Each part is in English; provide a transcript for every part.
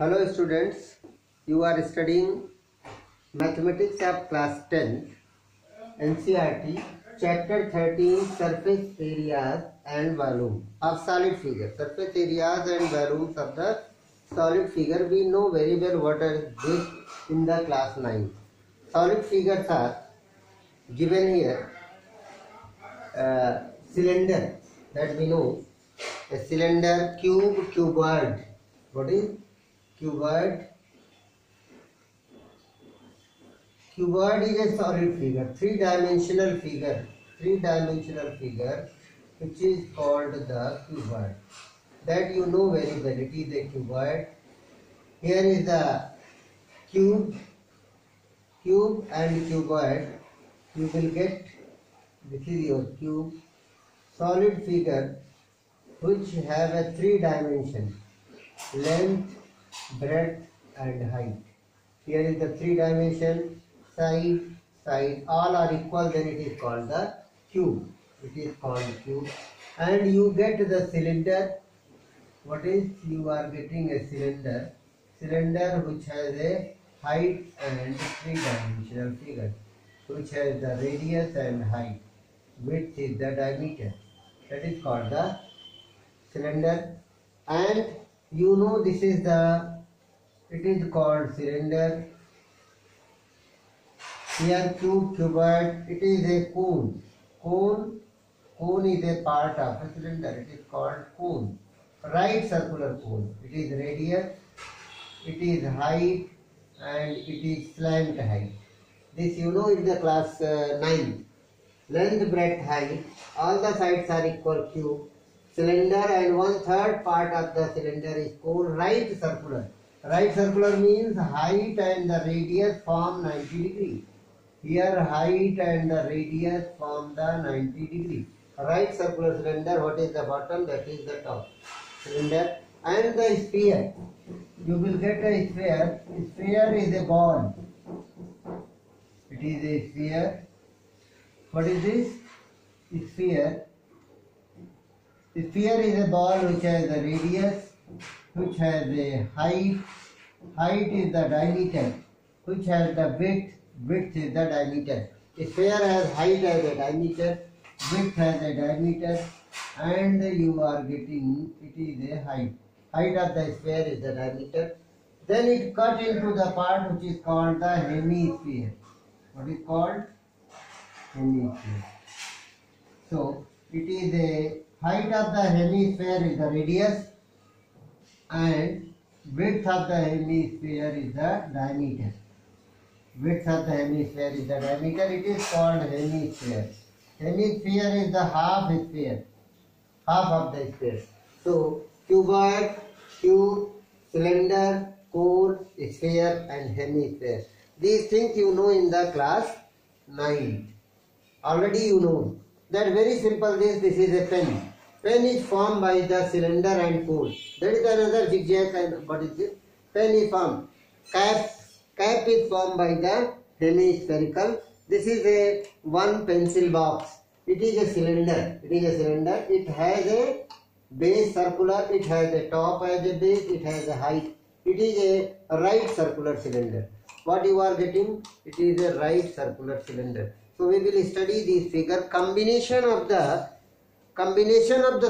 Hello students, you are studying Mathematics of class 10 NCERT chapter 13 surface areas and volume of solid figure. Surface areas and volumes of the solid figure, we know very well what are this in the class 9. Solid figures are given here. Cylinder, that we know, a cylinder, cube, cuboid. What is cuboid? Cuboid is a solid figure, three-dimensional figure, which is called the cuboid. That you know very well, it is a cuboid. Here is the cube and cuboid. You will get, this is your cube, solid figure which have a three dimension, length, breadth and height. Here is the three dimension, side, all are equal, then it is called the cube. It is called cube. And you get the cylinder. What is, you are getting a cylinder which has a height and three-dimensional figure, which has the radius and height, width is the diameter. That is called the cylinder. And you know this is the, it is called cylinder. Here cube, cuboid, it is a cone. Cone is a part of a cylinder. It is called cone. Right circular cone. It is radius, it is height and it is slant height. This you know in the class 9. Length, breadth, height. All the sides are equal cube. Cylinder and 1/3 part of the cylinder is cone. Right circular. Right circular means height and the radius form 90 degree. Here height and the radius form the 90 degree. Right circular cylinder, what is the bottom? That is the top cylinder. And the sphere, you will get a sphere. Sphere is a ball. It is a sphere. What is this? Sphere. Sphere is a ball which has a radius, which has a height. Height is the diameter, which has the width. Width is the diameter. Sphere has height as a diameter, width has a diameter, and you are getting, it is a height. Height of the sphere is the diameter. Then it cut into the part which is called the hemisphere. What is called? Hemisphere. So it is a height of the hemisphere is the radius and width of the hemisphere is the diameter. Width of the hemisphere is the diameter. It is called hemisphere. Hemisphere is the half sphere. Half of the sphere. So cuboid, cube, cylinder, cone, sphere and hemisphere. These things you know in the class 9. Already you know. That very simple this is a pen. Pen is formed by the cylinder and cone. That is another zigzag and what is this? Pen is formed. Cap is formed by the hemispherical. This is a one pencil box. It is a cylinder. It has a base circular. It has a top as a base. It has a height. It is a right circular cylinder. What you are getting? It is a right circular cylinder. So we will study this figure. Combination of the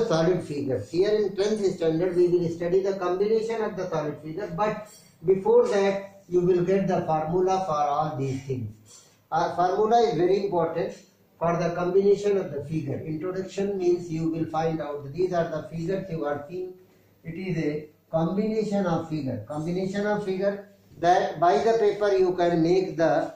solid figures. Here in 10th standard we will study the combination of the solid figure. But before that you will get the formula for all these things. Our formula is very important for the combination of the figure. Introduction means you will find out these are the figures you are seeing. It is a combination of figure. Combination of figure, that by the paper you can make the,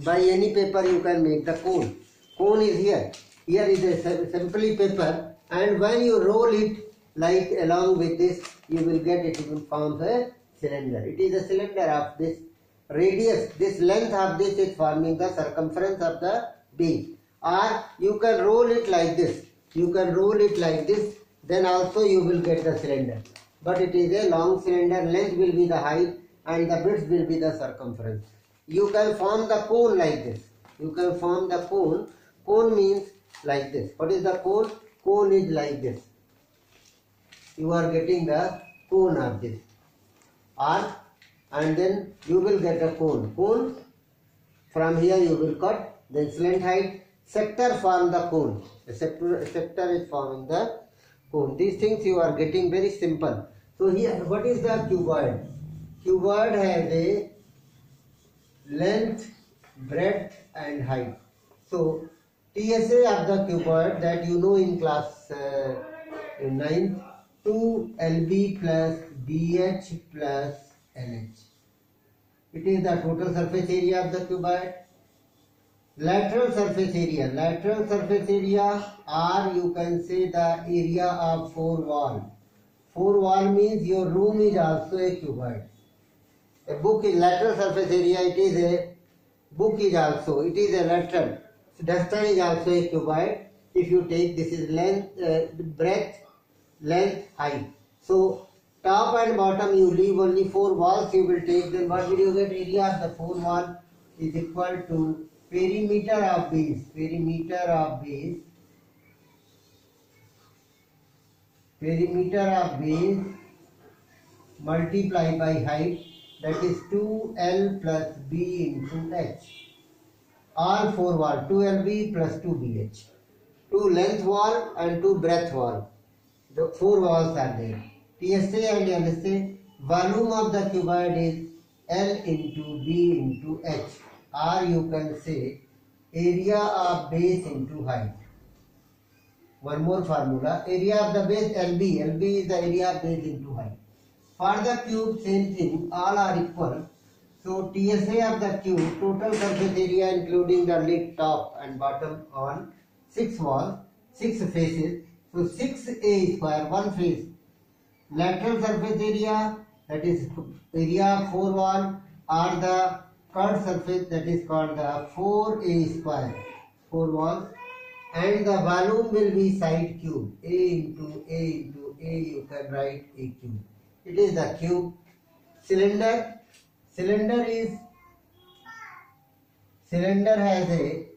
by any paper you can make the cone. Cone is here. Here is a simply paper, and when you roll it like along with this, you will get it in form of a cylinder. It is a cylinder of this radius. This length of this is forming the circumference of the base. Or you can roll it like this. Then also you will get the cylinder. But it is a long cylinder. Length will be the height and the width will be the circumference. You can form the cone like this. Cone means like this. What is the cone? Cone is like this. You are getting the cone of this. arc, and then you will get a cone. Cone, from here you will cut, then slant height, sector form the cone. The sector is forming the cone. These things you are getting very simple. So here, what is the cuboid? Cuboid has a length, breadth and height. So TSA of the cuboid, that you know in class 9th, 2LB plus BH plus LH. It is the total surface area of the cuboid. Lateral surface area, or you can say the area of four wall. Four wall means your room is also a cuboid. A book is lateral surface area, it is a book is also, it is a lateral. Duster is also a cuboid. If you take, this is length, breadth, length, height. So top and bottom you leave only four walls you will take, then what will you get? Area of the four wall is equal to perimeter of base multiplied by height, that is 2L plus B into H. All four wall, 2LB plus 2BH. 2 length wall and 2 breadth wall. The four walls are there. TSA and LSA, volume of the cuboid is L into B into H. Or you can say area of base into height. One more formula, area of the base LB. LB is the area of base into height. For the cube, same thing, all are equal. So TSA of the cube, total surface area including the lid, top and bottom on 6 walls, 6 faces. So 6A square, one face. Lateral surface area, that is area of 4 wall, or the curved surface, that is called the 4A square, 4 walls. And the volume will be side cube. A into A into A, you can write A cube. It is the cube. Cylinder has a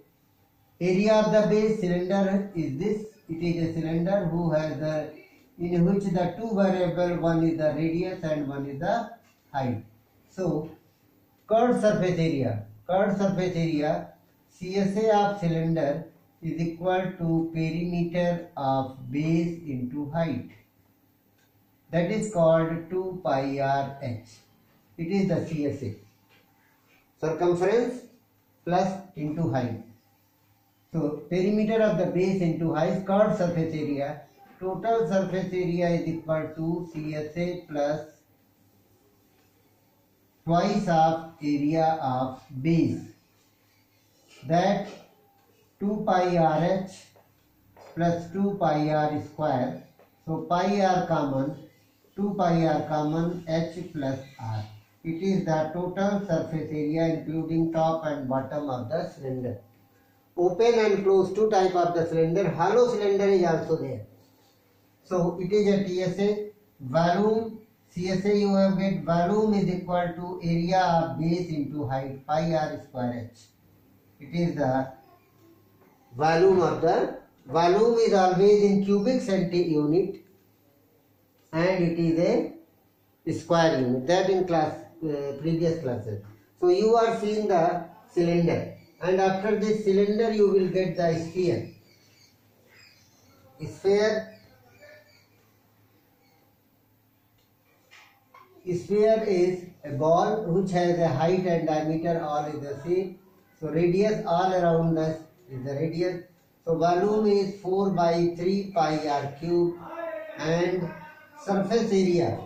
area of the base. Cylinder is this. It is a cylinder who has the, in which the two variable, one is the radius and one is the height. So curved surface area, CSA of cylinder is equal to perimeter of base into height. That is called 2 pi r h. It is the CSA. Circumference plus into height. So perimeter of the base into height, curved surface area. Total surface area is equal to CSA plus twice of area of base. That 2 pi RH plus 2 pi r square. So pi r common, 2 pi r common, h plus r. It is the total surface area including top and bottom of the cylinder. Open and closed, two type of the cylinder. Hollow cylinder is also there. So it is a TSA. Volume, CSA you have get, volume is equal to area of base into height, pi r square h. It is the volume of the, volume is always in cubic centi unit and it is a square unit. That in class, previous classes. So you are seeing the cylinder, and after this cylinder you will get the sphere. Sphere is a ball which has a height and diameter all is the same. So radius all around us is the radius. So volume is 4 by 3 pi r cube, and surface area,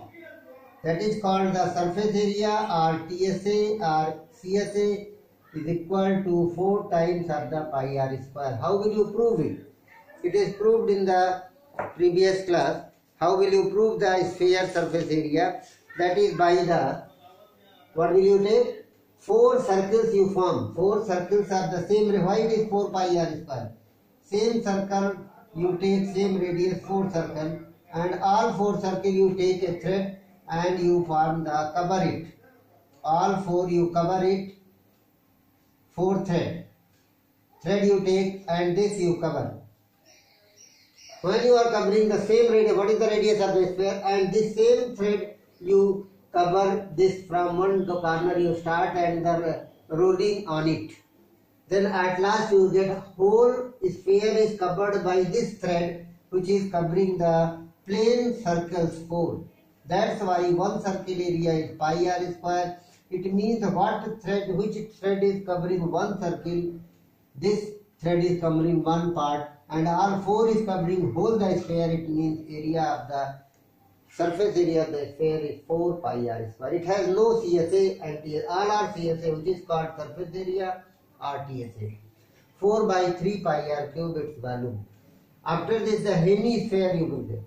that is called the surface area, or TSA or CSA, is equal to 4 times of the pi r square. How will you prove it? It is proved in the previous class. How will you prove the sphere surface area? That is by the, what will you take? 4 circles you form. 4 circles are the same. Why it is 4 pi r square? Same circle you take, same radius, 4 circle, and all 4 circle you take a thread and you form the, cover it. All 4 you cover it, 4 thread. Thread you take and this you cover. When you are covering the same radius, what is the radius of the sphere? And this same thread you cover this from one corner, you start and the rolling on it. Then at last you get whole sphere is covered by this thread which is covering the plane circle's pole. That's why one circle area is pi r square. It means which thread is covering one circle, this thread is covering one part, and all four is covering whole the sphere. It means area of the surface area of the sphere is 4 pi r square. It has no CSA and TSA. All are CSA, which is called surface area or TSA. 4 by 3 pi r cube its volume. After this, the hemisphere you will get.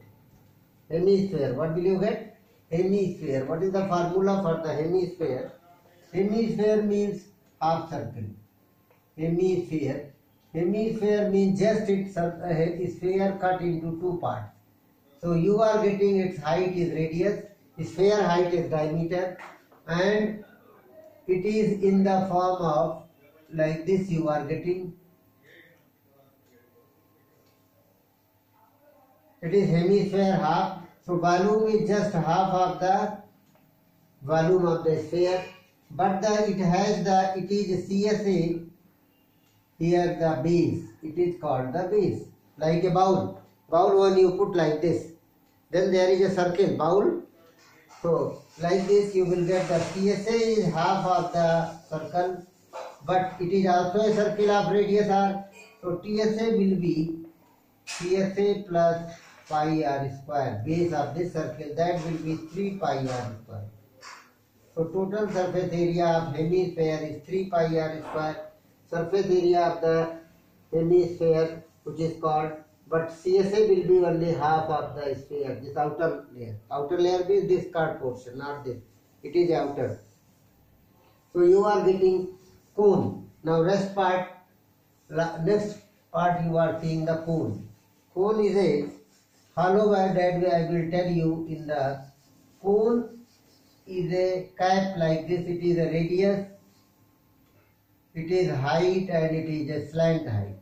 Hemisphere, what will you get? Hemisphere. What is the formula for the hemisphere? Hemisphere means half circle. Hemisphere. Hemisphere means just its sphere cut into two parts. So you are getting its height is radius, sphere height is diameter, and it is in the form of like this you are getting. It is hemisphere half. So volume is just half of the volume of the sphere, but it is CSA. Here the base, it is called the base, like a bowl. Bowl one you put like this, then there is a circle bowl. So like this you will get the CSA is half of the circle, but it is also a circle of radius r. So TSA will be CSA plus pi r square, base of this circle, that will be 3 pi r square. So total surface area of hemisphere is 3 pi r square. Surface area of the hemisphere which is called, but CSA will be only half of the sphere, this outer layer. Outer layer means this curved portion, not this. It is outer. So you are getting cone. Now next part you are seeing the cone. Cone is a hollow wire, that way I will tell you in the cone is a cap like this. It is a radius, it is height, and it is a slant height.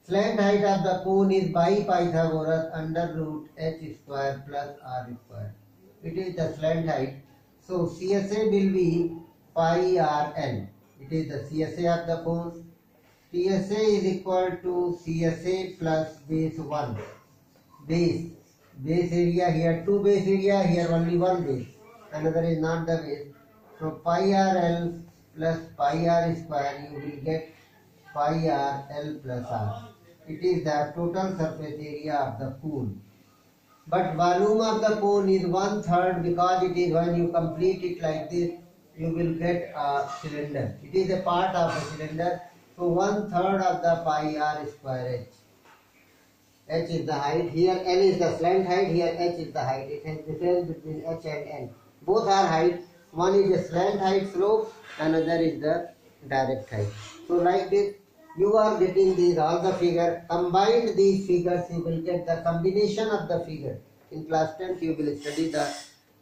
Slant height of the cone is by Pythagoras under root h square plus r square. It is the slant height. So CSA will be pi r l. It is the CSA of the cone. TSA is equal to CSA plus base 1. Base area, here 2 base area, here only 1 base. Another is not the base. So pi r l plus pi r square, you will get pi r l plus r. It is the total surface area of the cone. But volume of the cone is 1/3, because it is when you complete it like this, you will get a cylinder. It is a part of a cylinder. So 1/3 of the pi r square h. H is the height. Here L is the slant height. Here h is the height. It has difference between h and L. Both are height. One is a slant height slope, another is the direct height. So like this, you are getting these all the figure. Combined these figures, you will get the combination of the figure. In class 10th, you will study the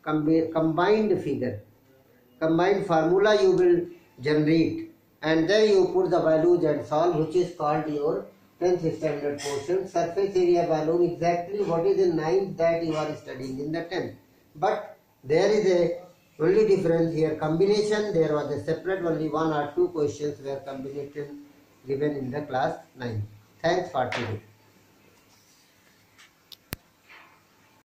combined figure. Combined formula you will generate, and then you put the values and solve, which is called your 10th standard portion. Surface area volume, exactly what is in 9th that you are studying in the 10th. But there is a only difference here. Combination, there was a separate, only 1 or 2 questions were combination given in the class 9. Thanks for today.